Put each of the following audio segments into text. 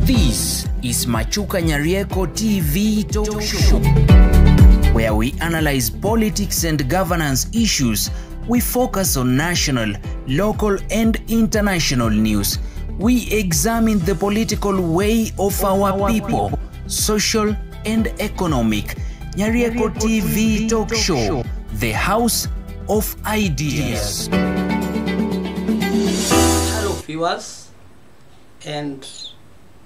This is Machuka Nyarieko TV Talk Show, where we analyze politics and governance issues. We focus on national, local, and international news. We examine the political way of our people, social and economic. Nyarieko TV Talk Show, the house of ideas. Hello viewers, and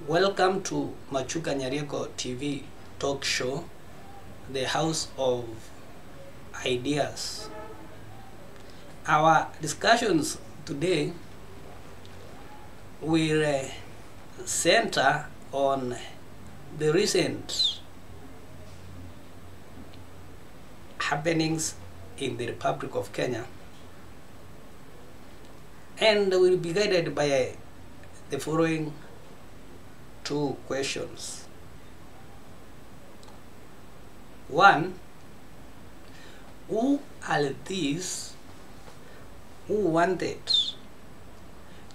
welcome to Machuka Nyarieko TV Talk Show, the house of ideas. Our discussions today will center on the recent happenings in the Republic of Kenya, and will be guided by the following two questions. One, who are these who wanted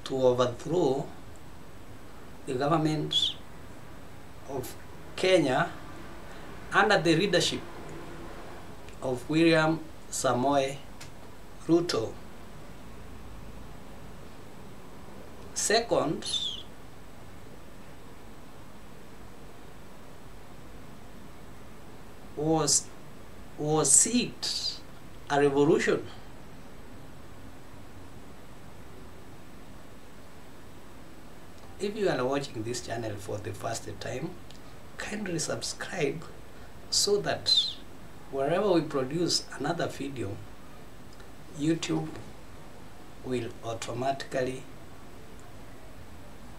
to overthrow the government of Kenya under the leadership of William Samoei Ruto? Second, was it a revolution? If you are watching this channel for the first time, kindly subscribe so that wherever we produce another video, YouTube will automatically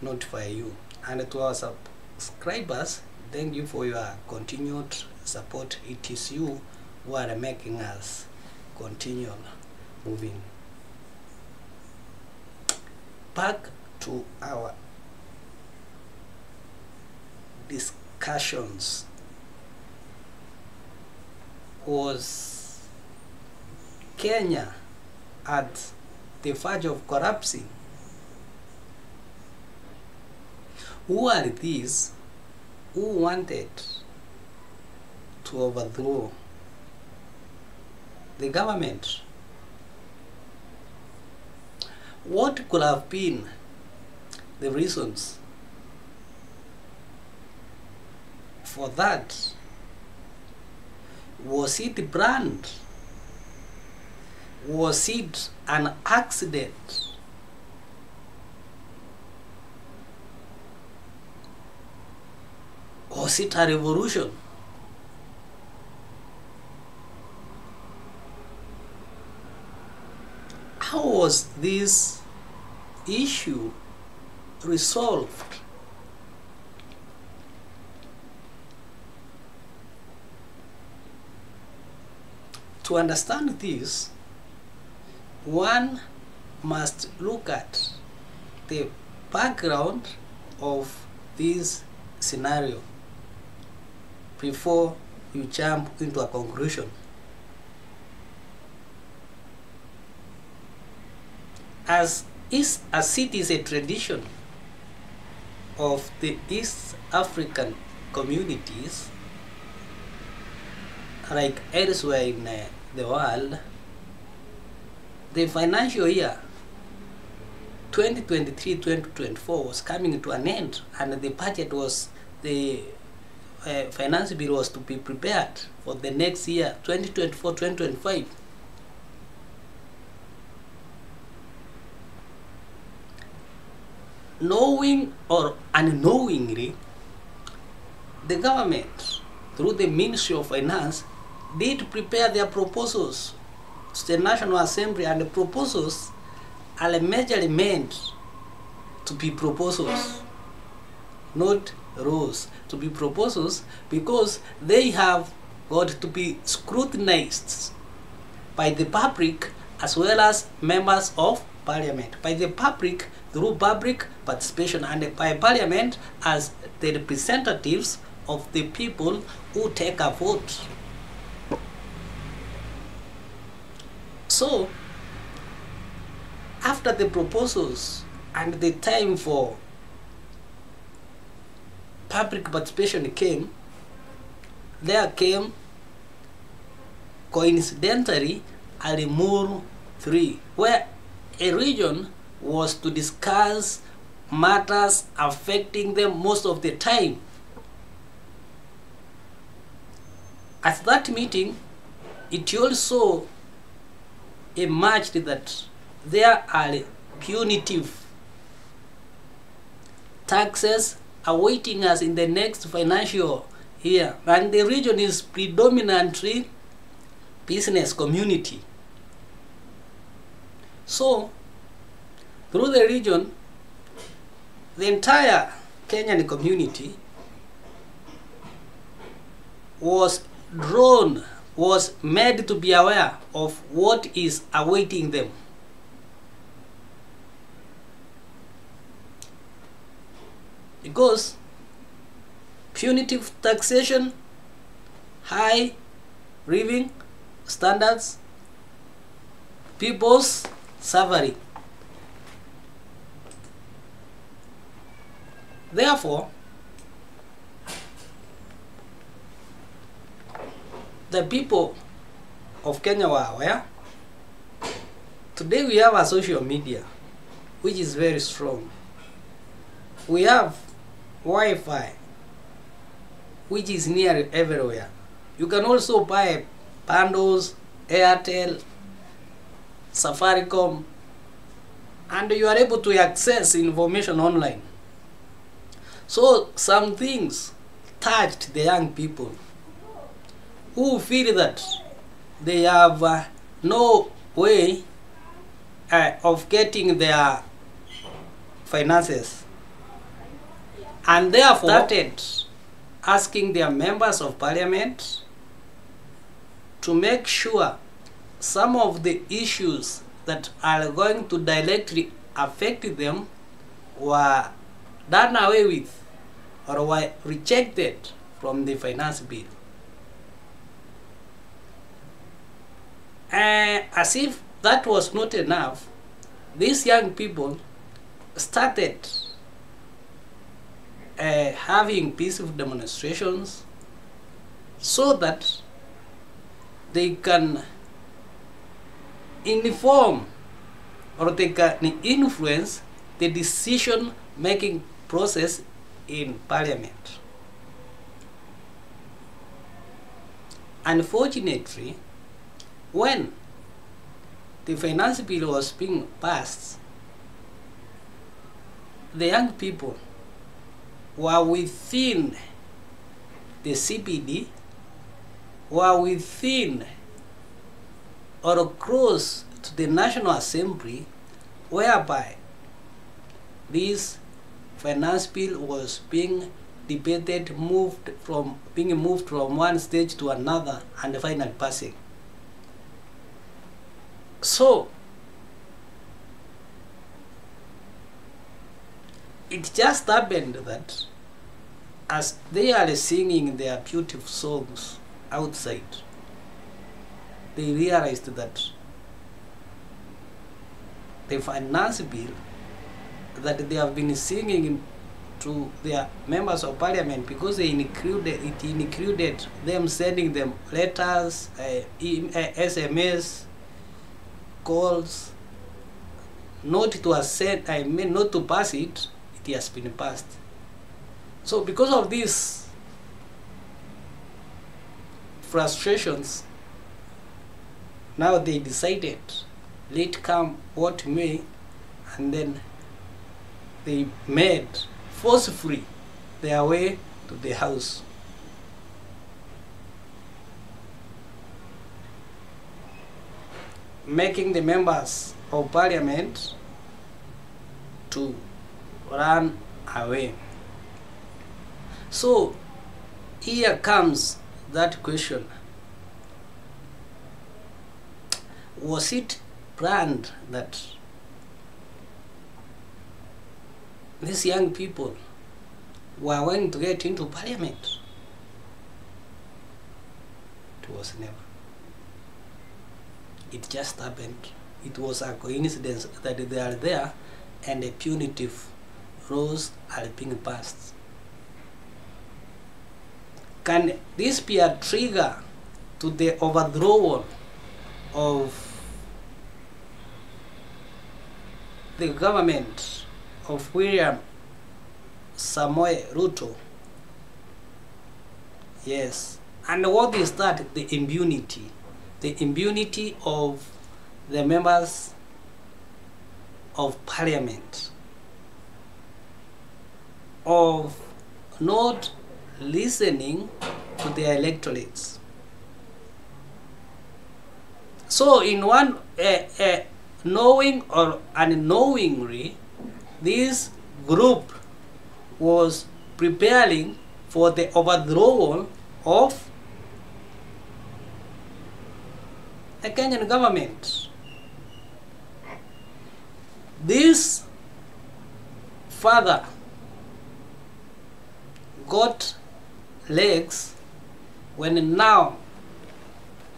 notify you. And to our subscribers, thank you for your continued support. It is you who are making us continue moving. Back to our discussions. Was Kenya at the verge of collapsing? Who are these who wanted to overthrow the government? What could have been the reasons for that? Was it planned? Was it an accident? Was it a revolution? How was this issue resolved? To understand this, one must look at the background of this scenario before you jump into a conclusion. As it is a tradition of the East African communities, like elsewhere in the world, the financial year 2023-2024 was coming to an end, and the budget was, the finance bill was to be prepared for the next year 2024-2025. Knowing or unknowingly, the government through the Ministry of Finance did prepare their proposals to the National Assembly, and the proposals are majorly meant to be proposals, not rules, to be proposals, because they have got to be scrutinized by the public as well as members of Parliament. By the public through public participation, and by Parliament as the representatives of the people who take a vote. So, after the proposals and the time for public participation came, there came coincidentally a Limuru 3, where a region was to discuss matters affecting them most of the time. At that meeting, it also emerged that there are punitive taxes awaiting us in the next financial year, and the region is predominantly business community. So, through the region, the entire Kenyan community was made to be aware of what is awaiting them. Because punitive taxation, high living standards, people's suffering. Therefore, the people of Kenya were aware. Today we have a social media which is very strong. We have Wi-Fi which is near everywhere. You can also buy bundles, Airtel, Safaricom, and you are able to access information online. So some things touched the young people who feel that they have no way of getting their finances, and therefore started asking their members of parliament to make sure some of the issues that are going to directly affect them were done away with or were rejected from the finance bill. As if that was not enough, these young people started having peaceful demonstrations so that they can inform or they can influence the decision-making process in parliament. Unfortunately, when the finance bill was being passed, the young people were within the CPD, were within or close to the National Assembly, whereby this finance bill was being debated, being moved from one stage to another, and finally passing. So it just happened that as they are singing their beautiful songs outside, they realized that the finance bill that they have been singing to their members of parliament, because it included them sending them letters, SMS, calls, not to pass it, it has been passed. So because of these frustrations, now they decided, let come what may, and then they made forcefully their way to the house. Making the members of parliament to run away. So here comes that question: was it planned that these young people were going to get into parliament? It was never. It just happened. It was a coincidence that they are there and the punitive laws are being passed. can this be a trigger to the overthrowal of the government of William Samoei Ruto? Yes. And what is that? The impunity. The impunity of the members of parliament, of not listening to their electorates. So in one knowing or unknowingly, this group was preparing for the overthrow of the Kenyan government. This father got legs when now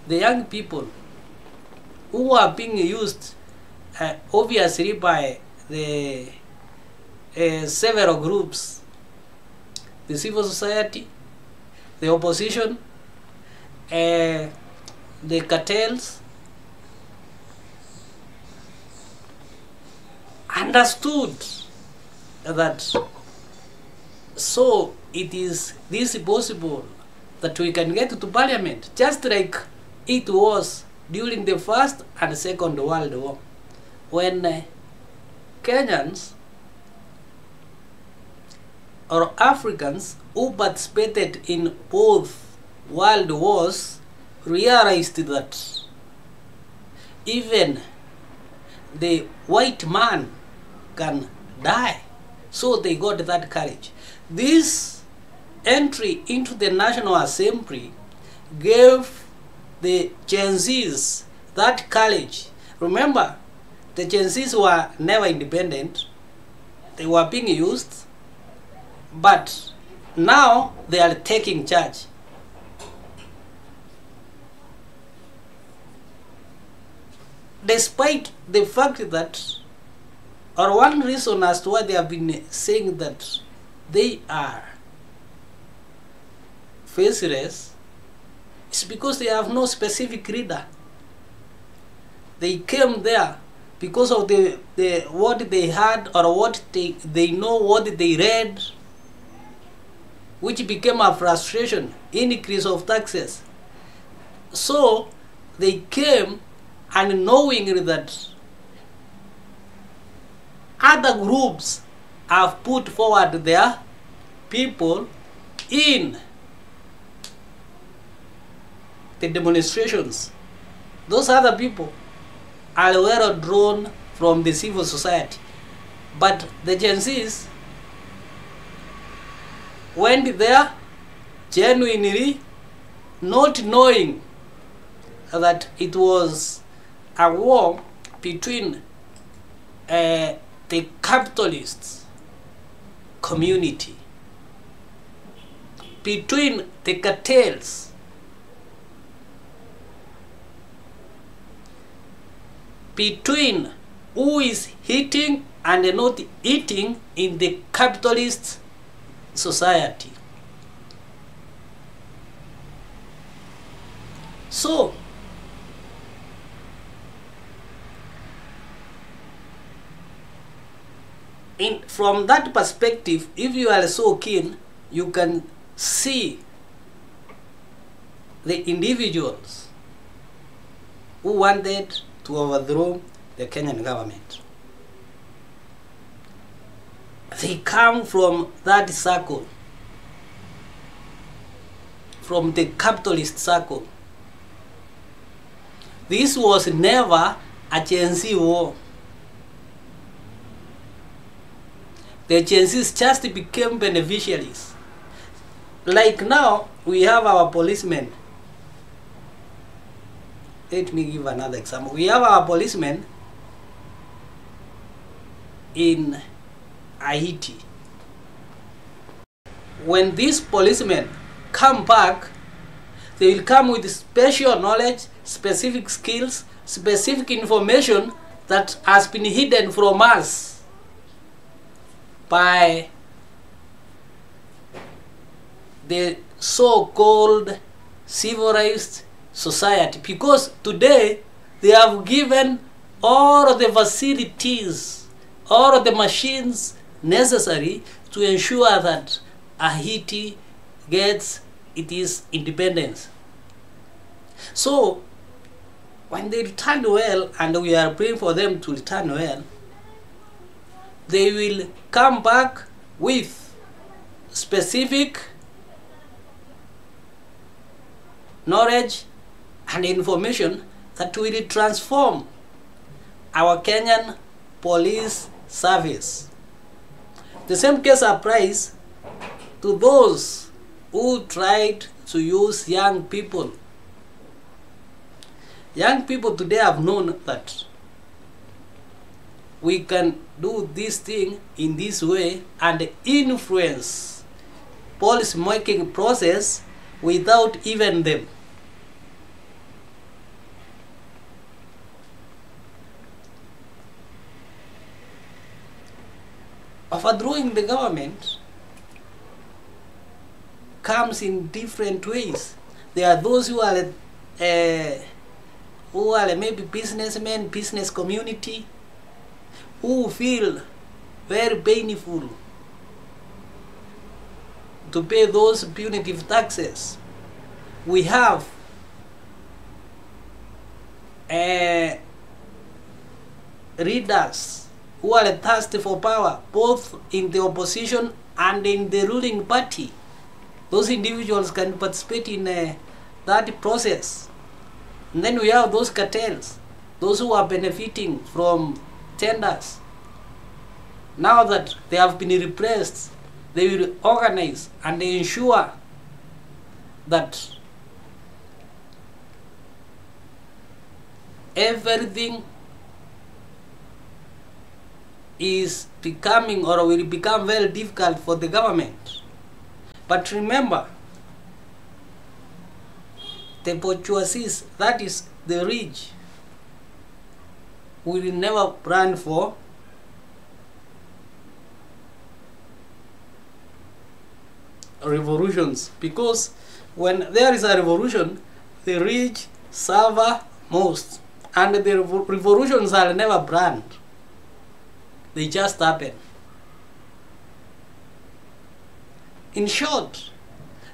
the young people who are being used obviously by the several groups, the civil society, the opposition, the cartels, understood that so it is this possible that we can get to parliament, just like it was during the First and Second World War, when Kenyans or Africans who participated in both world wars realized that even the white man can die. So they got that courage. This entry into the National Assembly gave the Gen Zs that courage. Remember, the Gen Zs were never independent. They were being used, but now they are taking charge. Despite the fact that, or one reason as to why they have been saying that they are faceless, is because they have no specific leader. They came there because of the what they had or what they know, what they read, which became a frustration, increase of taxes. So they came and knowing that other groups have put forward their people in the demonstrations. Those other people are well drawn from the civil society. But the Gen Zs went there genuinely not knowing that it was a war between the capitalist community, between the cartels, between who is eating and not eating in the capitalist society. So from that perspective, if you are so keen, you can see the individuals who wanted to overthrow the Kenyan government. They come from that circle, from the capitalist circle. This was never a Gen Z war. The Gen Zs just became beneficiaries. Like now, we have our policemen. Let me give another example. We have our policemen in Haiti. When these policemen come back, they will come with special knowledge, specific skills, specific information that has been hidden from us by the so-called civilized society, because today they have given all of the facilities, all of the machines necessary to ensure that Haiti gets its independence. So when they return well, and we are praying for them to return well, they will come back with specific knowledge and information that will transform our Kenyan police service. The same case applies to those who tried to use young people. Young people today have known that we can do this thing in this way and influence policy making process without even them. Overthrowing the government comes in different ways. There are those who are maybe businessmen, business community, who feel very painful to pay those punitive taxes. We have readers who are thirsty for power, both in the opposition and in the ruling party. Those individuals can participate in that process. And then we have those cartels, those who are benefiting from tenders. Now that they have been repressed, they will organize and ensure that everything is becoming or will become very difficult for the government. But remember, the bourgeoisie, that is the rich, will never run for revolutions, because when there is a revolution, the rich suffer most, and the revolutions are never planned. They just happen. In short,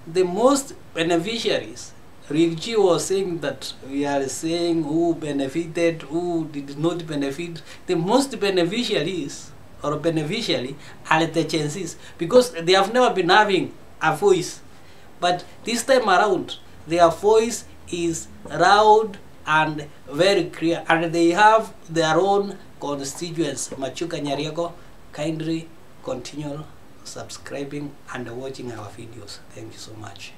the most beneficiaries, Rigi was saying that we are saying who benefited, who did not benefit. The most beneficiaries or beneficiary are the Chensis, because they have never been having a voice. But this time around, their voice is loud and very clear, and they have their own constituents. Machuka Nyarieko, kindly continue subscribing and watching our videos. Thank you so much.